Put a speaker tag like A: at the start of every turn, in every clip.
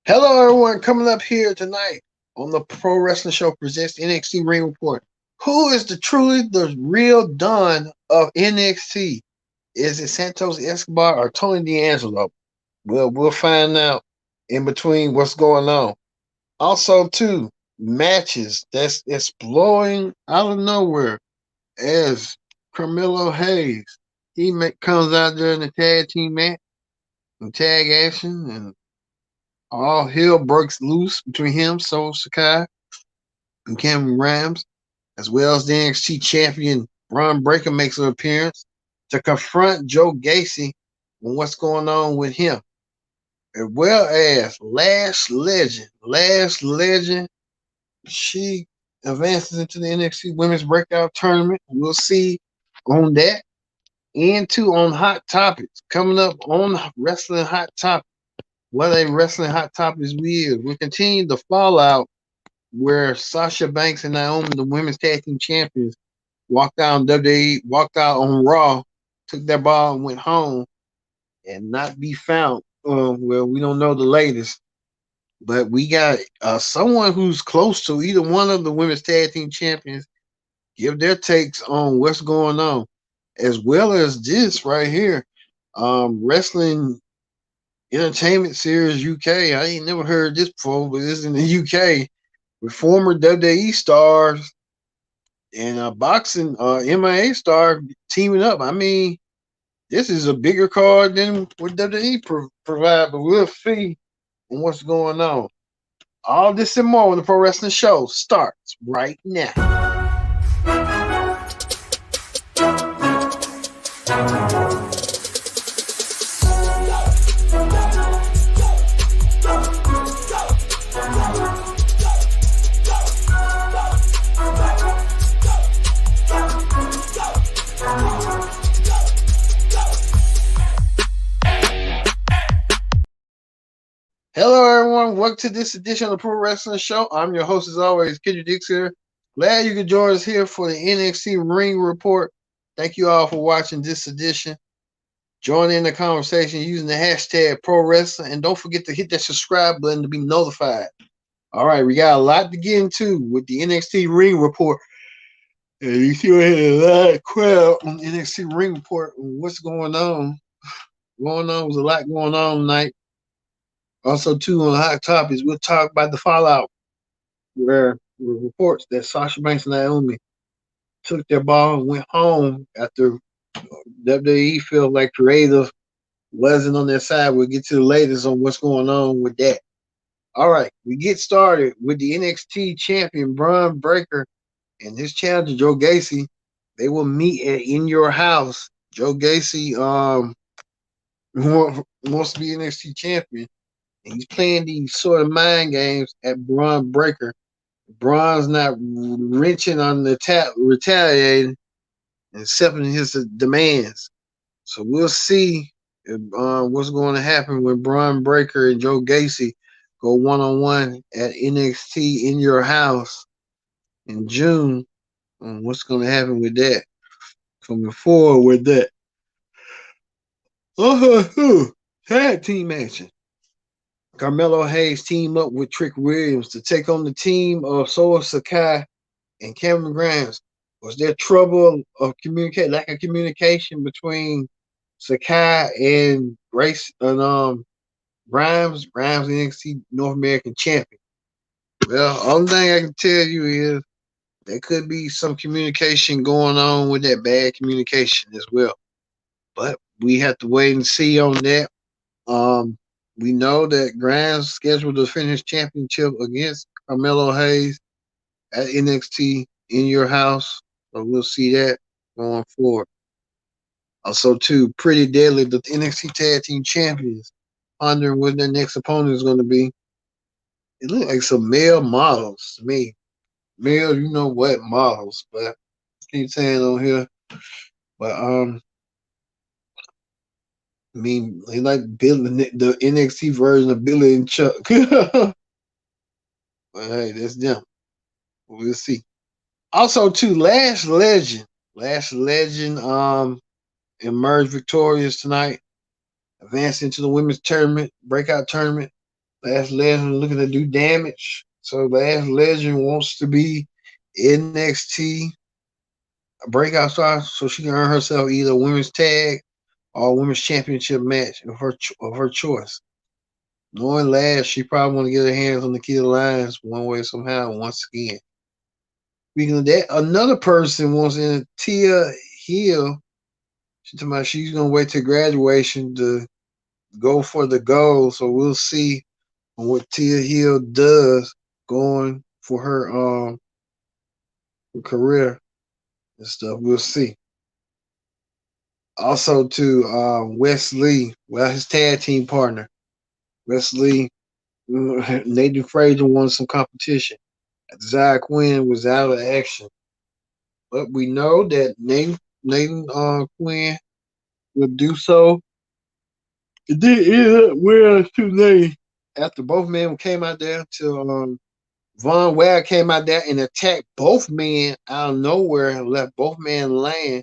A: Hello, everyone. Coming up here tonight on the Pro Wrestling Show presents NXT Ring Report. Who is the real Don of NXT? Is it Santos Escobar or Tony D'Angelo? Well, we'll find out in between what's going on. Also, too, matches that's exploding out of nowhere as Carmelo Hayes. Comes out there in the tag team match and tag action, and all hell breaks loose between him, Solo Sakai, and Cameron Grimes, as well as the NXT champion Braun Breaker makes an appearance to confront Joe Gacy on what's going on with him, as well as Last Legend. She advances into the NXT Women's Breakout Tournament. We'll see on that. And two on Hot Topics coming up on Wrestling Hot Topics. What a Wrestling Hot Topics we is. We continue the fallout where Sasha Banks and Naomi, the Women's Tag Team Champions, walked out on WWE, walked out on Raw, took their ball and went home and not be found. Well, we don't know the latest, but we got someone who's close to either one of the Women's Tag Team Champions give their takes on what's going on, as well as this right here, Wrestling Entertainment Series UK. I ain't never heard this before, but it's in the UK with former WWE stars and a boxing MIA star teaming up. I mean, this is a bigger card than what WWE provide, but we'll see on what's going on. All this and more on the Pro Wrestling Show starts right now. Hello, everyone. Welcome to this edition of the Pro Wrestling Show. I'm your host, as always, Kendrick Dix here. Glad you could join us here for the NXT Ring Report. Thank you all for watching this edition. Join in the conversation using the hashtag Pro Wrestling, and don't forget to hit that subscribe button to be notified. All right, we got a lot to get into with the NXT Ring Report. And you see we had a lot of crowd on the NXT Ring Report on what's going on. There's a lot going on tonight. Also, too, on Hot Topics, we'll talk about the fallout where the reports that Sasha Banks and Naomi took their ball and went home after WWE felt like creative wasn't on their side. We'll get to the latest on what's going on with that. All right, we get started with the NXT champion Braun Breaker and his challenger Joe Gacy. They will meet In Your House. Joe Gacy wants to be NXT champion. And he's playing these sort of mind games at Braun Breaker. Braun's not wrenching on the retaliating and accepting his demands. So we'll see what's going to happen when Braun Breaker and Joe Gacy go one-on-one at NXT In Your House in June. What's going to happen with that? Coming forward with that. Tag team action. Carmelo Hayes team up with Trick Williams to take on the team of Solo Sakai and Cameron Grimes. Was there trouble of lack of communication between Sakai and Grace and Grimes NXT North American champion? Well, only thing I can tell you is there could be some communication going on with that, bad communication as well. But we have to wait and see on that. We know that Grimes scheduled to finish championship against Carmelo Hayes at NXT In Your House. So we'll see that going forward. Also, too, Pretty Deadly, the NXT Tag Team Champions, pondering what their next opponent is going to be. It looks like some male models to me. Male, you know what, models, but I keep saying on here. But I mean, they like building the NXT version of Billy and Chuck. But hey, that's them. We'll see. Also, too, Last Legend emerged victorious tonight, advanced into the women's tournament, breakout tournament. Last Legend looking to do damage. So Last Legend wants to be NXT breakout star, so she can earn herself either a women's tag or a women's championship match of her choice. Knowing Lash, she probably want to get her hands on the key of the lines one way somehow once again. Speaking of that, another person wants in Tia Hill. She's talking about she's gonna wait till graduation to go for the goal. So we'll see what Tia Hill does going for her career and stuff. We'll see. Also to Wesley, well, his tag team partner, Wesley Nathan Frazier won some competition. Zach Quinn was out of action. But we know that Nathan Quinn will do so. It did end up where two names after both men came out there till Von Ware came out there and attacked both men out of nowhere and left both men laying.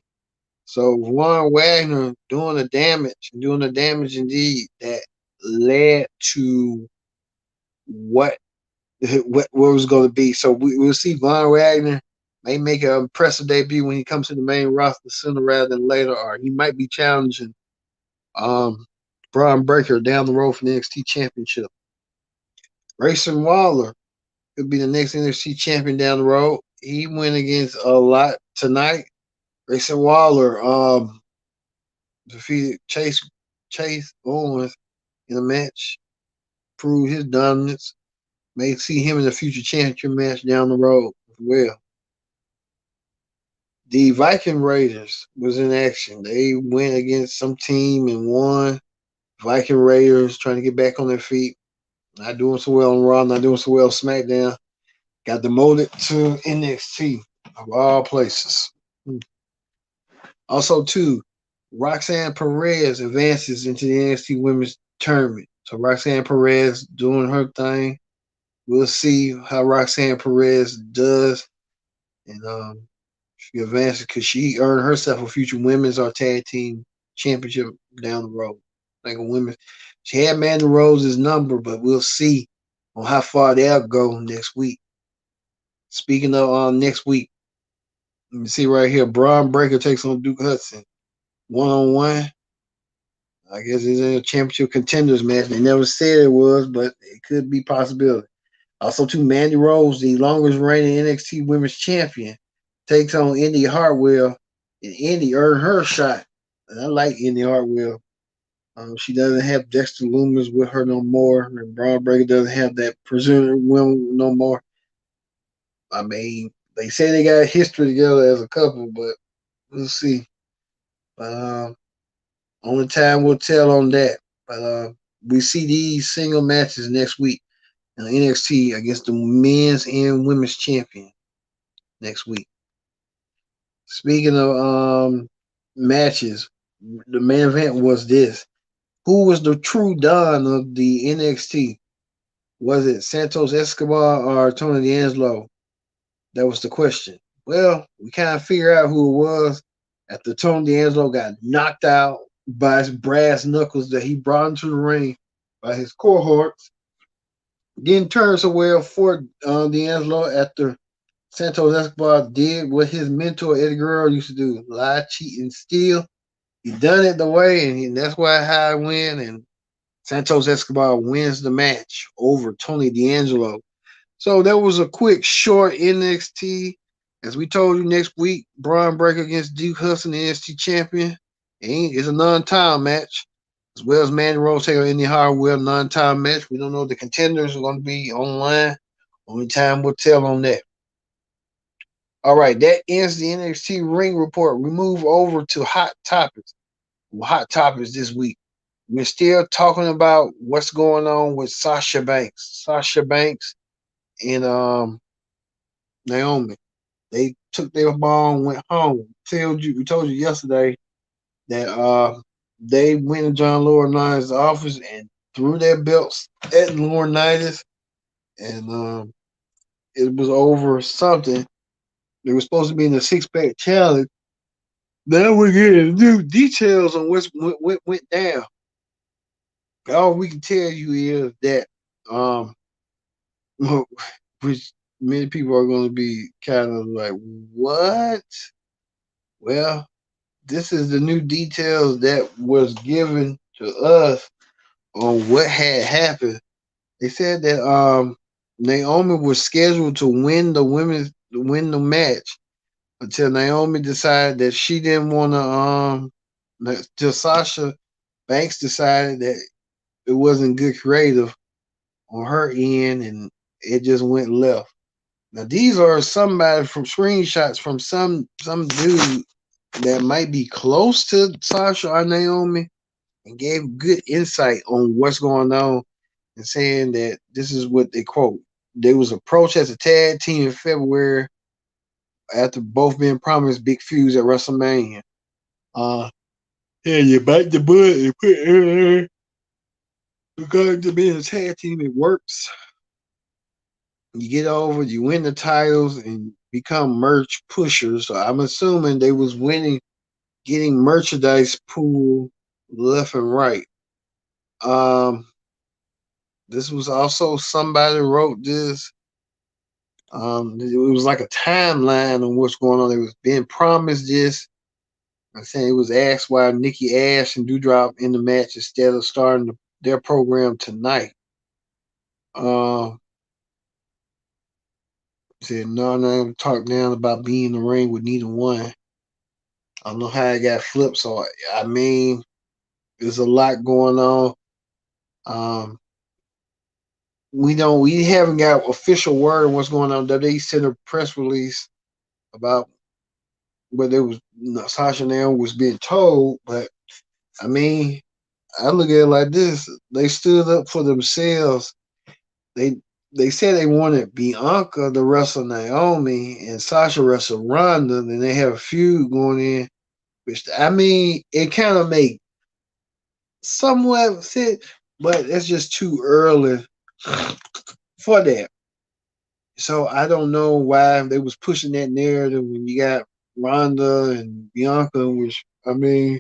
A: So Von Wagner doing the damage indeed that led to what what was going to be. So we'll see Von Wagner may make an impressive debut when he comes to the main roster sooner rather than later, or he might be challenging um, Braun Breaker down the road for the NXT Championship. Grayson Waller could be the next NXT champion down the road. He went against a lot tonight. Grayson Waller defeated Chase Owens in a match, proved his dominance. May see him in a future championship match down the road as well. The Viking Raiders was in action. They went against some team and won. Viking Raiders trying to get back on their feet. Not doing so well on Raw, not doing so well on SmackDown. Got demoted to NXT of all places. Also, too, Roxanne Perez advances into the NXT Women's Tournament. So Roxanne Perez doing her thing. We'll see how Roxanne Perez does, and she advances because she earned herself a future women's or tag team championship down the road. Like a women's, she had Mandy Rose's number, but we'll see on how far they'll go next week. Speaking of next week, let me see right here. Braun Breaker takes on Duke Hudson 1-on-1. I guess it's in a championship contenders match. They never said it was, but it could be possibility. Also, too, Mandy Rose, the longest reigning NXT Women's Champion, takes on Indy Hartwell, and Indy earned her shot. And I like Indy Hartwell. She doesn't have Dexter Lumis with her no more, and Braun Breaker doesn't have that presumed woman no more. I mean, they say they got history together as a couple, but we'll see. But only time will tell on that. But we see these single matches next week in NXT against the men's and women's champion next week. Speaking of matches, the main event was this. Who was the true Don of the NXT? Was it Santos Escobar or Tony D'Angelo? That was the question. Well, we kind of figured out who it was after Tony D'Angelo got knocked out by his brass knuckles that he brought into the ring by his cohorts. Didn't turn so well for D'Angelo after Santos Escobar did what his mentor Eddie Guerrero used to do: lie, cheat, and steal. He done it the way, and that's why how I win. And Santos Escobar wins the match over Tony D'Angelo. So that was a quick, short NXT. As we told you, next week, Braun Breaker against Duke Hudson, the NXT champion. It's a non-title match, as well as Mandy Rose taking on Indy Hartwell, non-title match. We don't know if the contenders are going to be online. Only time will tell on that. All right, that ends the NXT Ring Report. We move over to Hot Topics. Hot Topics this week. We're still talking about what's going on with Sasha Banks. Sasha Banks and Naomi. They took their ball and went home. We told you yesterday that they went to John Laurinaitis' office and threw their belts at Laurinaitis, and it was over something. They were supposed to be in the six-pack challenge. Now we're getting new details on what went down. All we can tell you is that Um, which many people are going to be kind of like, what? Well, this is the new details that was given to us on what had happened. They said that Naomi was scheduled to win the match until Naomi decided that she didn't want to till Sasha Banks decided that it wasn't good creative on her end and it just went left. Now these are somebody from screenshots from some dude that might be close to Sasha or Naomi and gave good insight on what's going on and saying that this is what they quote. There was approached as a tag team in February after both being promised big feuds at WrestleMania. Yeah, you bite the bullet and put it regarding to being a tag team, it works. You get over, you win the titles and become merch pushers. So I'm assuming they was winning, getting merchandise pool left and right. Um, this was also somebody wrote this. It was like a timeline on what's going on. They was being promised this. I'm saying it was asked why Nikki Ash and Doudrop in the match instead of starting their program tonight. Said no, talk down about being in the ring with neither one. I don't know how it got flipped. So I mean, there's a lot going on. Um, we haven't got official word on what's going on. WWE sent a press release about what it was Sasha Naomi was being told, but I mean, I look at it like this: they stood up for themselves. They they said they wanted Bianca to wrestle Naomi and Sasha wrestle Ronda, and they have a feud going in. Which I mean, it kind of make somewhat sense, but it's just too early for that. So I don't know why they was pushing that narrative when you got Ronda and Bianca, which I mean,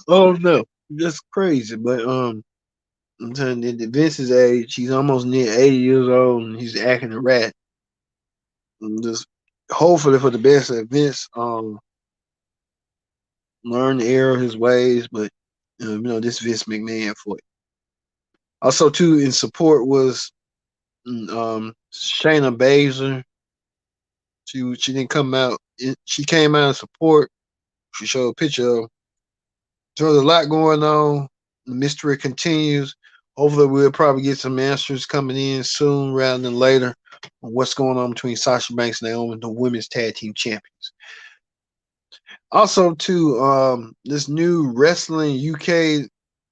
A: oh no, that's crazy. But I'm telling you, at Vince's age, he's almost near 80 years old, and he's acting a rat. And just hopefully for the best that Vince learn the error of his ways, but this Vince McMahon for it. Also, too, in support was Shayna Baszler. She didn't come out. She came out in support. She showed a picture of. So there's a lot going on. The mystery continues. Hopefully, we'll probably get some answers coming in soon rather than later on what's going on between Sasha Banks and Naomi, the women's tag team champions. Also, too, this new wrestling UK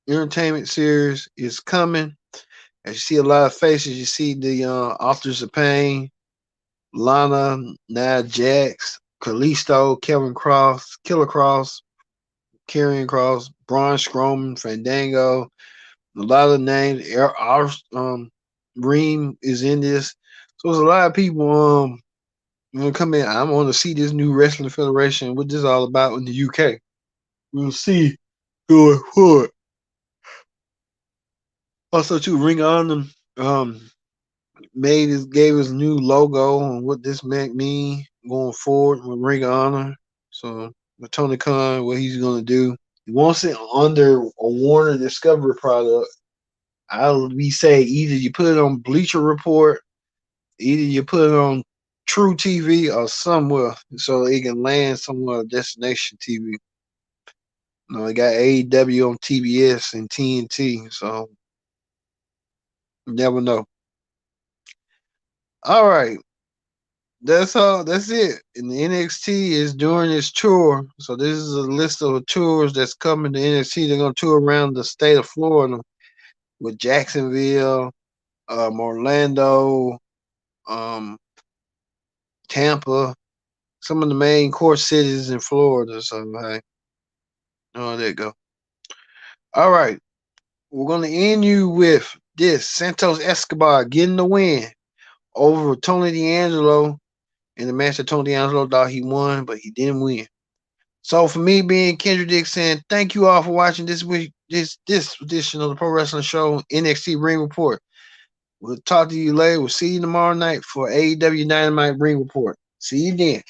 A: entertainment series is coming. As you see a lot of faces, you see the Authors of Pain, Lana, Nia Jax, Kalisto, Kevin Cross, Killer Cross, Karrion Cross, Braun Strowman, Fandango. A lot of names. Reem is in this. So there's a lot of people gonna come in. I want to see this new wrestling federation. What this is all about in the UK. We'll see going forward. Also, too, Ring of Honor gave his new logo and what this might mean going forward with Ring of Honor. So with Tony Khan, what he's gonna do. He wants it under a Warner Discovery product. I'll be say either you put it on Bleacher Report, either you put it on True TV or somewhere so it can land somewhere Destination TV. They got AEW on TBS and TNT, so you never know. All right. That's all. That's it. And the NXT is doing its tour. So this is a list of tours that's coming to NXT. They're gonna tour around the state of Florida with Jacksonville, Orlando, Tampa, some of the main core cities in Florida. So hey, oh there you go. All right. We're gonna end you with this. Santos Escobar getting the win over Tony D'Angelo in the match that Tony D'Angelo thought he won, but he didn't win. So for me being Kendrick Dixon, thank you all for watching this week, this edition of the Pro Wrestling Show NXT Ring Report. We'll talk to you later. We'll see you tomorrow night for AEW Dynamite Ring Report. See you then.